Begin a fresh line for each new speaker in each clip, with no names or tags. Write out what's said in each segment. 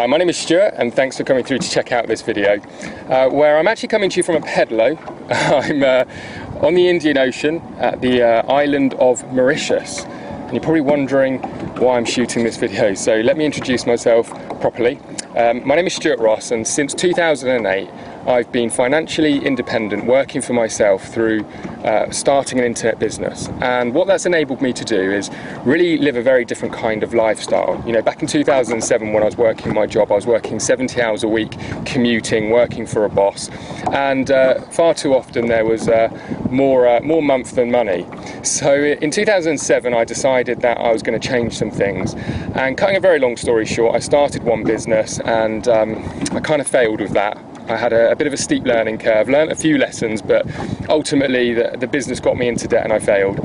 Hi, my name is Stuart and thanks for coming through to check out this video where I'm actually coming to you from a pedalo. I'm on the Indian Ocean at the island of Mauritius, and you're probably wondering why I'm shooting this video, so let me introduce myself properly. My name is Stuart Ross, and since 2008 I've been financially independent, working for myself through starting an internet business. And what that's enabled me to do is really live a very different kind of lifestyle. You know, back in 2007 when I was working my job, I was working 70 hours a week, commuting, working for a boss, and far too often there was more month than money. So in 2007 I decided that I was going to change some things, and cutting a very long story short, I started one business and I kind of failed with that. I had a bit of a steep learning curve, learnt a few lessons, but ultimately the business got me into debt and I failed.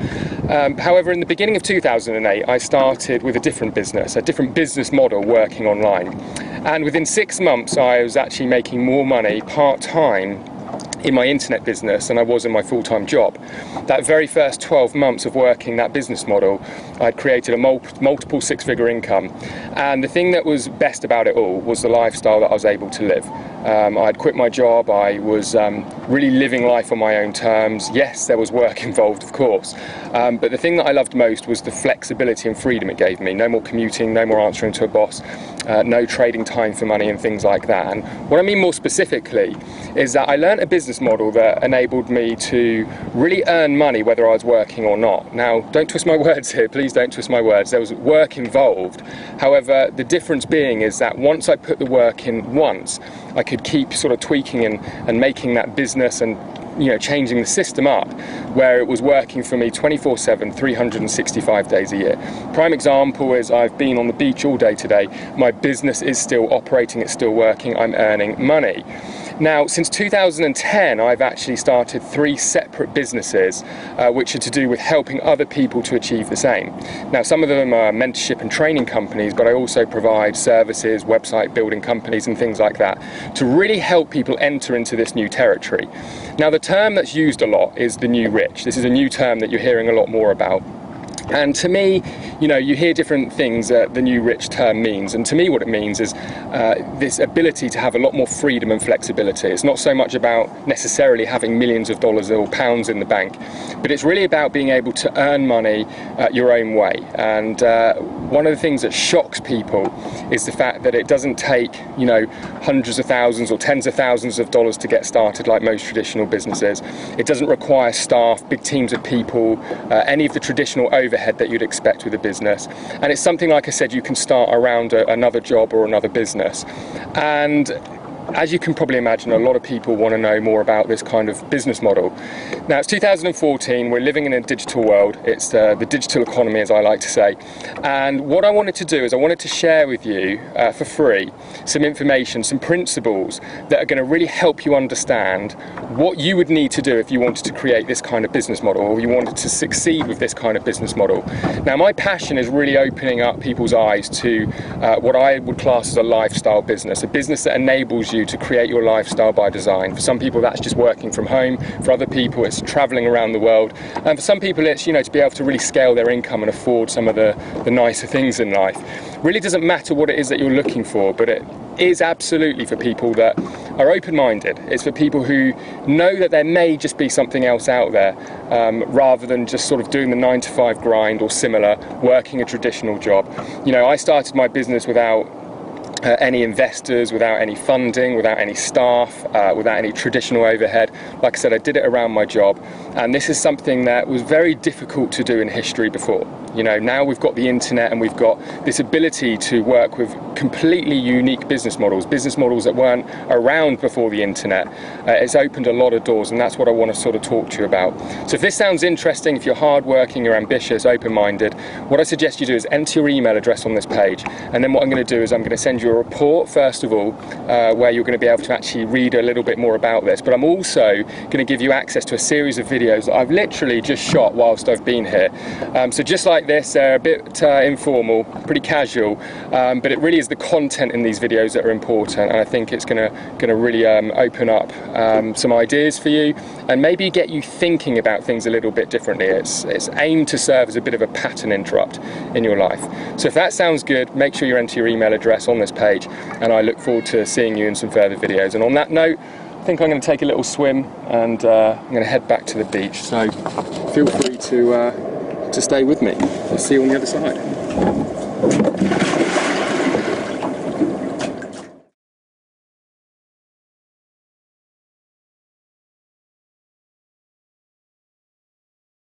However, in the beginning of 2008, I started with a different business model working online. And within 6 months, I was actually making more money part-time in my internet business than I was in my full-time job. That very first 12 months of working that business model, I'd created a multiple six-figure income. And the thing that was best about it all was the lifestyle that I was able to live. I'd quit my job, I was really living life on my own terms. Yes, there was work involved, of course, but the thing that I loved most was the flexibility and freedom it gave me. No more commuting, no more answering to a boss, no trading time for money and things like that. And what I mean more specifically is that I learned a business model that enabled me to really earn money whether I was working or not. Now, don't twist my words here, please don't twist my words. There was work involved. However, the difference being is that once I put the work in once, I could keep sort of tweaking and making that business and, you know, changing the system up where it was working for me 24/7, 365 days a year. Prime example is I've been on the beach all day today. My business is still operating, it's still working, I'm earning money. Now, since 2010, I've actually started 3 separate businesses which are to do with helping other people to achieve the same. Now, some of them are mentorship and training companies, but I also provide services, website building companies and things like that to really help people enter into this new territory. Now, the term that's used a lot is the new rich. This is a new term that you're hearing a lot more about. And to me, you know, you hear different things that the new rich term means, and to me what it means is this ability to have a lot more freedom and flexibility. It's not so much about necessarily having millions of dollars or pounds in the bank, but it's really about being able to earn money your own way. And one of the things that shocks people is the fact that it doesn't take, you know, hundreds of thousands or tens of thousands of dollars to get started like most traditional businesses. It doesn't require staff, big teams of people, any of the traditional overhead that you'd expect with a business, and it's something, like I said, you can start around another job or another business. And as you can probably imagine, a lot of people want to know more about this kind of business model. Now, it's 2014, we're living in a digital world. It's the digital economy, as I like to say. And what I wanted to do is I wanted to share with you for free some information, some principles that are going to really help you understand what you would need to do if you wanted to create this kind of business model, or you wanted to succeed with this kind of business model. Now, my passion is really opening up people's eyes to what I would class as a lifestyle business, a business that enables you to create your lifestyle by design. For some people that's just working from home, for other people it's traveling around the world, and for some people it's, you know, to be able to really scale their income and afford some of the nicer things in life. Really doesn't matter what it is that you're looking for, but it is absolutely for people that are open-minded. It's for people who know that there may just be something else out there, rather than just sort of doing the 9-to-5 grind or similar, working a traditional job. You know, I started my business without any investors, without any funding, without any staff, without any traditional overhead. Like I said, I did it around my job, and this is something that was very difficult to do in history before. You know, now we've got the internet and we've got this ability to work with completely unique business models that weren't around before the internet. It's opened a lot of doors, and that's what I want to sort of talk to you about. So if this sounds interesting, if you're hardworking, you're ambitious, open-minded, what I suggest you do is enter your email address on this page, and then what I'm going to do is I'm going to send you a report first of all, where you're going to be able to actually read a little bit more about this, but I'm also going to give you access to a series of videos that I've literally just shot whilst I've been here. So just like like this. They're a bit informal, pretty casual, but it really is the content in these videos that are important, and I think it's gonna really open up some ideas for you and maybe get you thinking about things a little bit differently. It's aimed to serve as a bit of a pattern interrupt in your life. So if that sounds good, make sure you enter your email address on this page, and I look forward to seeing you in some further videos. And on that note, I think I'm going to take a little swim, and I'm going to head back to the beach. So feel free to stay with me. I'll see you on the other side.